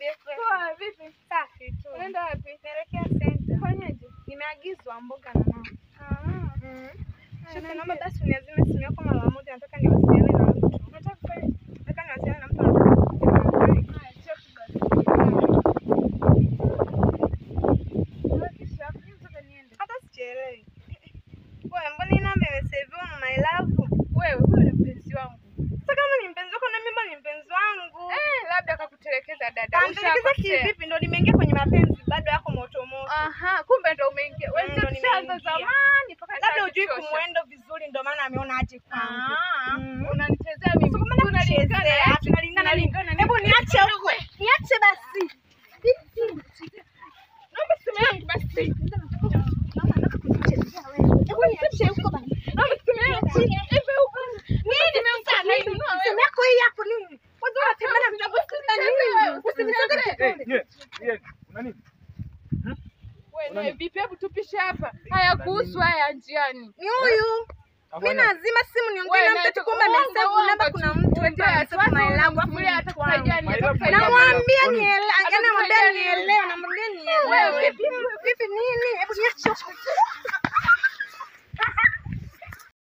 Niaje fresh? Poa, vipi? Safi tu. Unaenda wapi? Naelekea center. Fanyaje? Nimeagizwa mboga na mama. Shida Naomba basi uniazime simu yako mara moja, nataka niwasiliane na mtu. Unataka kufanya? Nataka niwasiliane na mtu. Haya, cheki basi. Kisha nataka niende. Hata sichelewi. Wewe mbona ina nimeseviwa na my love? Wewe, huyu ni mpenzi wangu. Sasa kama ni mpenzi wako na mimi ni mpenzi wangu. Labda akakutelekeza dada. Kanitelekeza kivipi? Ndo nimeingia kwenye mapenzi bado yako moto moto. Aha, kumbe ndo umeingia. Wewe Ndo tushaanza nimeingia. zamani mpaka Labda hujui kumwendo vizuri ndo maana ameona aje kwangu. Unanichezea mimi. Sasa kama nakuchezea, tunalingana. Hebu niache huko. Niache basi. Naomba simu yangu basi. Hebu niache huko basi. Naomba simu yangu. Hivi huko. Nini sana hivi? Simu yako hii hapo nini? Kwanza unatembea na mtabuka nini? Usinisogeze. Nani? Wewe vipi, hebu tupishe hapa. Haya kuhusu haya njiani. Ni huyu. Mimi nazima simu niongee na mtu kumbe amesave namba, kuna mtu wetu amesave my love hapo. Namwambia nielewe, namwambia nielewe. Wewe Vipi nini? Hebu niache.